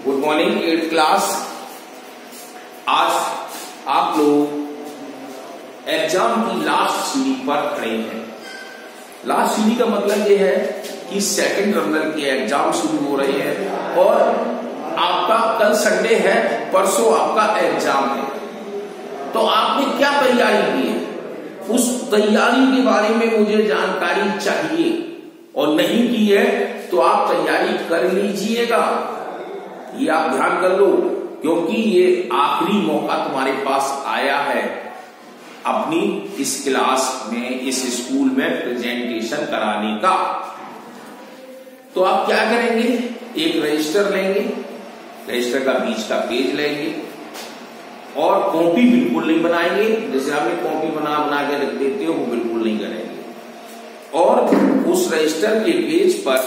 Good morning 8th class. आज आप लोग एग्जाम की लास्ट सीढ़ी पर खड़े हैं। लास्ट सीढ़ी का मतलब ये है कि सेकंड रनर के एग्जाम शुरू हो रहे हैं और आपका कल संडे है, परसों आपका एग्जाम है। तो आपने क्या तैयारी की है, उस तैयारी के बारे में मुझे जानकारी चाहिए और नहीं की है तो आप तैयारी कर लीजिएगा। ये आप ध्यान कर लो, क्योंकि ये आखिरी मौका तुम्हारे पास आया है अपनी इस क्लास में, इस स्कूल में प्रेजेंटेशन कराने का। तो आप क्या करेंगे, एक रजिस्टर लेंगे, रजिस्टर का बीच का पेज लेंगे और कॉपी बिल्कुल नहीं बनाएंगे। जैसे आपने कॉपी बना के रख देते हो, वो बिल्कुल नहीं करेंगे। और उस रजिस्टर के पेज पर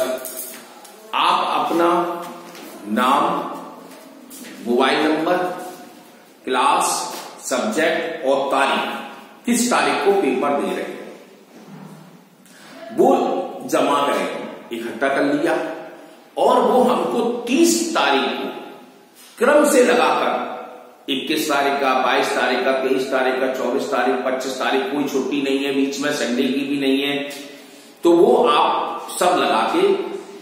आप अपना नाम, मोबाइल नंबर, क्लास, सब्जेक्ट और तारीख, किस तारीख को पेपर दे रहे हैं, वो जमा करेंगे। इकट्ठा कर लिया और वो हमको 30 तारीख को क्रम से लगाकर 21 तारीख का, 22 तारीख का, 23 तारीख का, 24 तारीख, 25 तारीख, कोई छुट्टी नहीं है, बीच में संडे की भी नहीं है, तो वो आप सब लगा के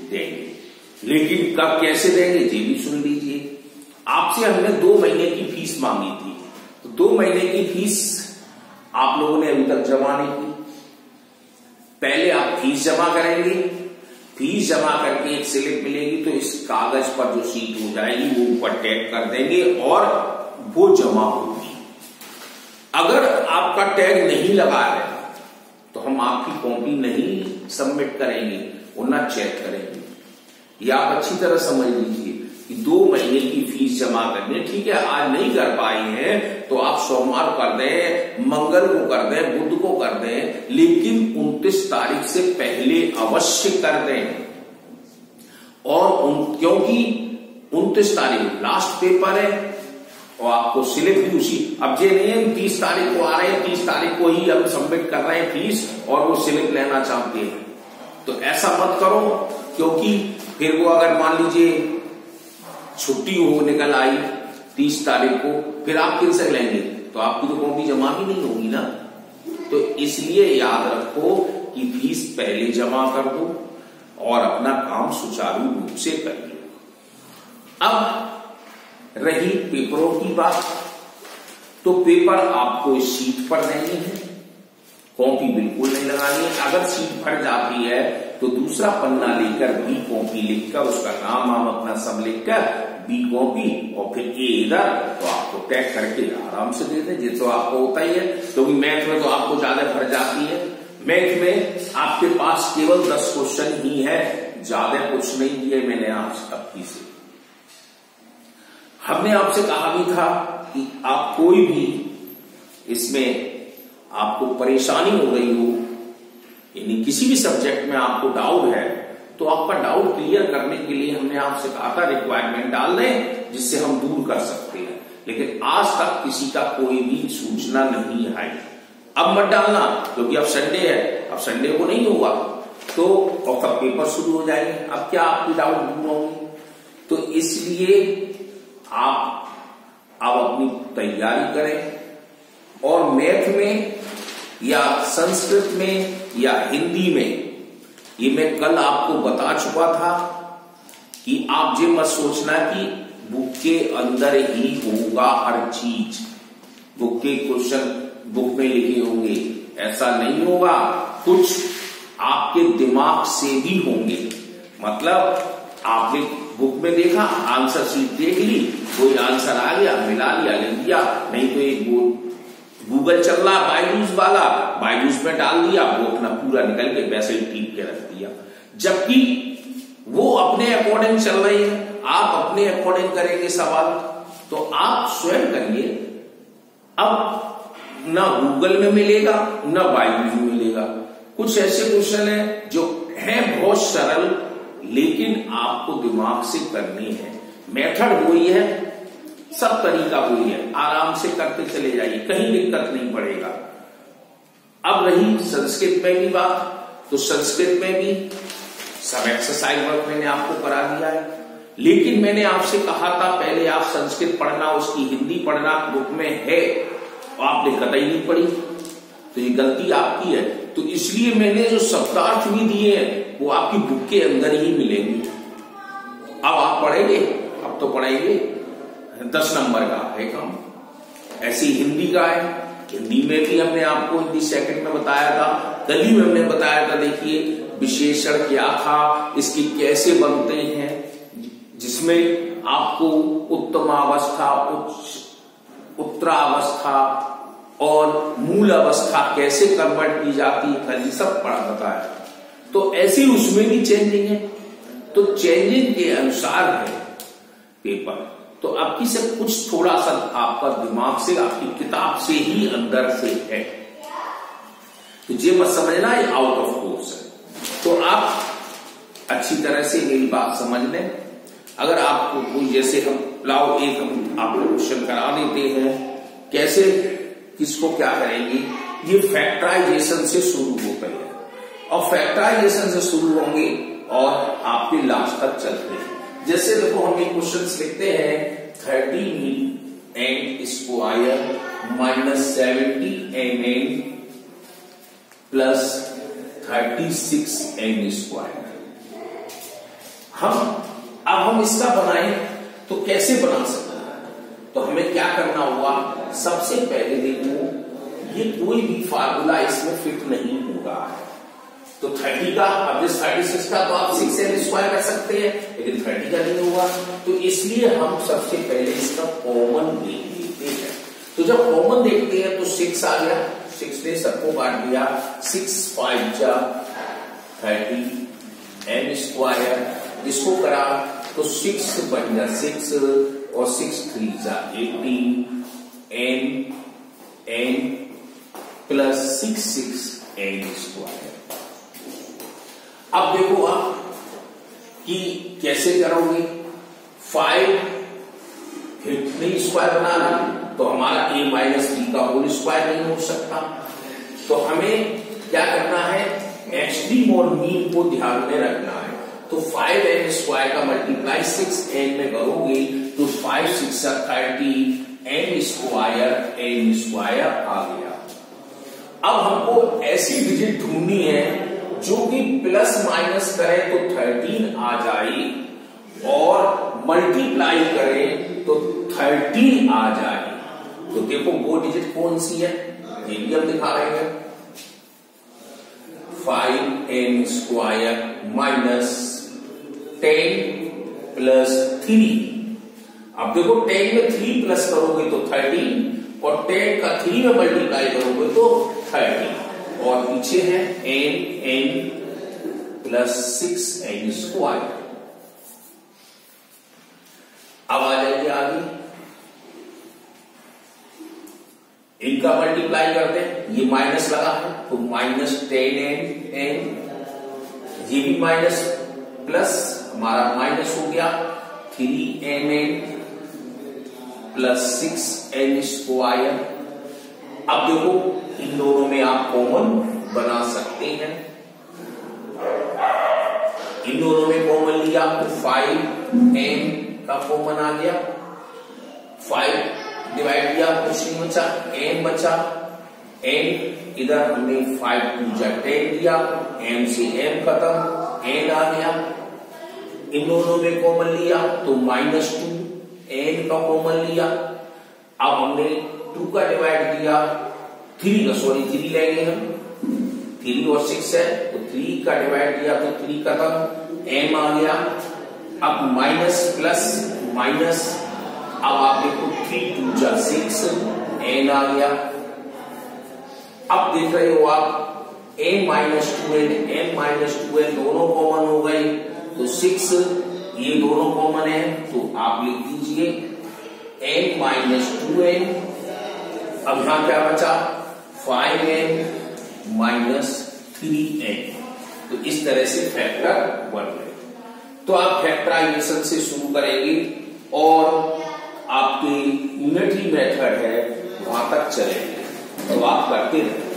देंगे। लेकिन कब कैसे देंगे ये भी सुन लीजिए। आपसे हमने 2 महीने की फीस मांगी थी, तो 2 महीने की फीस आप लोगों ने अभी तक जमा नहीं की। पहले आप फीस जमा करेंगे, फीस जमा करके एक स्लिप मिलेगी, तो इस कागज पर जो शीट हो जाएगी वो ऊपर टैग कर देंगे और वो जमा होगी। अगर आपका टैग नहीं लगा है तो हम आपकी कॉपी नहीं सबमिट करेंगे और ना चेक करेंगे। ये आप अच्छी तरह समझ लीजिए कि 2 महीने की फीस जमा करनी, ठीक है। आज नहीं कर पाए हैं तो आप सोमवार कर दें, मंगल को कर दें, बुध को कर दें, लेकिन 29 तारीख से पहले अवश्य कर दें। और क्योंकि 29 तारीख लास्ट पेपर है और आपको स्लिप भी उसी, अब ये नहीं है 30 तारीख को आ रहे हैं, 30 तारीख को ही हम सबमिट कर रहे हैं फीस और वो स्लिप लेना चाहते हैं, तो ऐसा मत करो। क्योंकि फिर वो अगर मान लीजिए छुट्टी हो निकल आई 30 तारीख को, फिर आप किन से लेंगे, तो आपकी तो कॉपी जमा भी नहीं होगी ना। तो इसलिए याद रखो कि फीस पहले जमा कर दो और अपना काम सुचारू रूप से करिए। अब रही पेपरों की बात, तो पेपर आपको इस शीट पर देनी है, कॉपी बिल्कुल नहीं लगानी है। अगर शीट भर जाती है तो दूसरा पन्ना लेकर बी कॉपी लिखकर उसका नाम अपना सब लिखकर बी कॉपी और फिर ए इधर, तो आपको टैग करके आराम से दे दें। ये तो आपको होता ही है, क्योंकि मैथ में तो आपको ज्यादा भर जाती है। मैथ में आपके पास केवल 10 क्वेश्चन ही है, ज्यादा कुछ नहीं दिए मैंने आज तक की से। हमने आपसे कहा भी था कि आप कोई भी इसमें आपको परेशानी हो रही हो, यानी किसी भी सब्जेक्ट में आपको डाउट है, तो आपका डाउट क्लियर करने के लिए हमने आपसे कहा था रिक्वायरमेंट डाल दें, जिससे हम दूर कर सकते हैं। लेकिन आज तक किसी का कोई भी सूचना नहीं आई। अब मत डालना, क्योंकि अब संडे है, अब संडे को नहीं होगा तो और कब पेपर शुरू हो जाएंगे, अब क्या आपकी डाउट दूर होंगे। तो इसलिए आप अब अपनी तैयारी करें और मैथ में या संस्कृत में या हिंदी में, ये मैं कल आपको बता चुका था कि आप ये मत सोचना कि बुक के अंदर ही होगा हर चीज, बुक के क्वेश्चन बुक में लिखे होंगे, ऐसा नहीं होगा। कुछ आपके दिमाग से भी होंगे। मतलब आपने बुक में देखा, आंसर शीट देख ली, कोई आंसर आ गया, मिला लिया, लिख दिया, नहीं तो एक गूगल चल रहा बायजूस वाला, बायजूस में डाल दिया, वो अपना पूरा निकल के वैसे ही टीप के रख दिया। जबकि वो अपने अकॉर्डिंग चल रही है, आप अपने अकॉर्डिंग करेंगे सवाल, तो आप स्वयं करिए। अब ना गूगल में मिलेगा ना बायजूस में मिलेगा। कुछ ऐसे क्वेश्चन है जो है बहुत सरल, लेकिन आपको दिमाग से करनी है। मेथड वही है, सब तरीका वही है, आराम से करते चले जाइए, कहीं दिक्कत नहीं पड़ेगा। अब रही संस्कृत में भी बात, तो संस्कृत में भी सब एक्सरसाइज वर्क मैंने आपको करा दिया है। लेकिन मैंने आपसे कहा था पहले आप संस्कृत पढ़ना, उसकी हिंदी पढ़ना बुक में है, आपने कतई नहीं पढ़ी, तो ये गलती आपकी है। तो इसलिए मैंने जो शब्दार्थ भी दिए हैं वो आपकी बुक के अंदर ही मिलेंगे। अब आप पढ़ेंगे, अब तो पढ़ेंगे 10 नंबर का है काम। ऐसी हिंदी का है, हिंदी में भी हमने आपको हिंदी सेकंड में बताया था, कल ही हमने बताया था। देखिए विशेषण क्या था, इसकी कैसे बनते हैं, जिसमें आपको उत्तमावस्था, उत्तरावस्था और मूल अवस्था कैसे कन्वर्ट की जाती है, कल सब पढ़ा बताया। तो ऐसी उसमें भी चेंजिंग है, तो चेंजिंग के अनुसार है पेपर। तो आपकी से कुछ थोड़ा सा आपका दिमाग से, आपकी किताब से ही अंदर से है, तो ये मत समझना ये आउट ऑफ कोर्स है। तो आप अच्छी तरह से मेरी बात समझ लें। अगर आपको कोई, जैसे हम लाओ एक हम आपको क्वेश्चन करा देते हैं, कैसे किसको क्या करेंगे, ये फैक्टराइजेशन से शुरू होता है और फैक्टराइजेशन से शुरू होंगे और आपके लास्ट तक चलते हैं। जैसे देखो हम एक क्वेश्चन लिखते हैं 30n square minus 70n plus 36n square. अब हम इसका बनाएं तो कैसे बना सकते हैं, तो हमें क्या करना होगा, सबसे पहले देखो ये कोई भी फार्मूला इसमें फिट नहीं होगा। तो 30 का, अब जिस 36 का तो आप 6n स्क्वायर कर सकते हैं, लेकिन 30 का नहीं होगा। तो इसलिए हम सबसे पहले इसका कॉमन देख लेते हैं। तो जब कॉमन देखते हैं तो 6 आ गया, 6 ने सबको काट दिया, 6 5 जा 30n स्क्वायर, इसको करा तो 6 बन जा 6 और 6 3 जा 18 n प्लस 6n स्क्वायर। अब देखो आप कि कैसे करोगे, 5 फिर 3 स्क्वायर बना लें तो हमारा a माइनस बी का होल स्क्वायर नहीं हो सकता। तो हमें क्या करना है, एक्सट्रीम और मीन को ध्यान में रखना है। तो 5n स्क्वायर का मल्टीप्लाई 6n में करोगे तो 5 6 30 n स्क्वायर आ गया। अब हमको ऐसी डिजिट ढूंढनी है जो कि प्लस माइनस करें तो 13 आ जाए और मल्टीप्लाई करें तो 13 आ जाए। तो देखो वो डिजिट कौन सी है, ये भी हम दिखा रहे हैं। 5n square minus 10 plus 3। अब देखो 10 में 3 प्लस करोगे तो 13 और 10 का 3 में मल्टीप्लाई करोगे तो 30 और पीछे है n प्लस 6n स्क्वायर। अब आ जाइए आगे, इनका मल्टीप्लाई करते हैं, ये माइनस लगा है तो माइनस 10n, ये भी माइनस प्लस हमारा माइनस हो गया 3n प्लस 6n स्क्वायर। अब देखो इन दोनों में आप कॉमन बना सकते हैं, इन दोनों में कॉमन लिया तो 5n का कॉमन आ गया, 5 डिवाइड किया कुछ नहीं बचा, n बचा, n इधर हमने 5 2 जा 10 दिया, m से m खत्म, n आ गया। इन दोनों में कॉमन लिया तो माइनस 2, n का कॉमन लिया। अब हमने 2 का डिवाइड किया 3 का, सॉरी 3 लेंगे हम, 3 और 6 है तो 3 का डिवाइड किया तो 3 खत्म, m आ गया। अब माइनस प्लस माइनस, अब आप देखो 3 2 जा 6, n आ गया। अब देख रहे हो आप n माइनस 2n दोनों कॉमन हो गए तो 6, ये दोनों कॉमन है तो आप लिख दीजिए n माइनस 2n। अब यहां क्या बचा 5n माइनस 3n। तो इस तरह से फैक्टर बन गए। तो आप फैक्टराइजेशन से शुरू करेंगे और आपके यूनिटरी मेथड है वहां तक चलेंगे, तो आप करते रहें।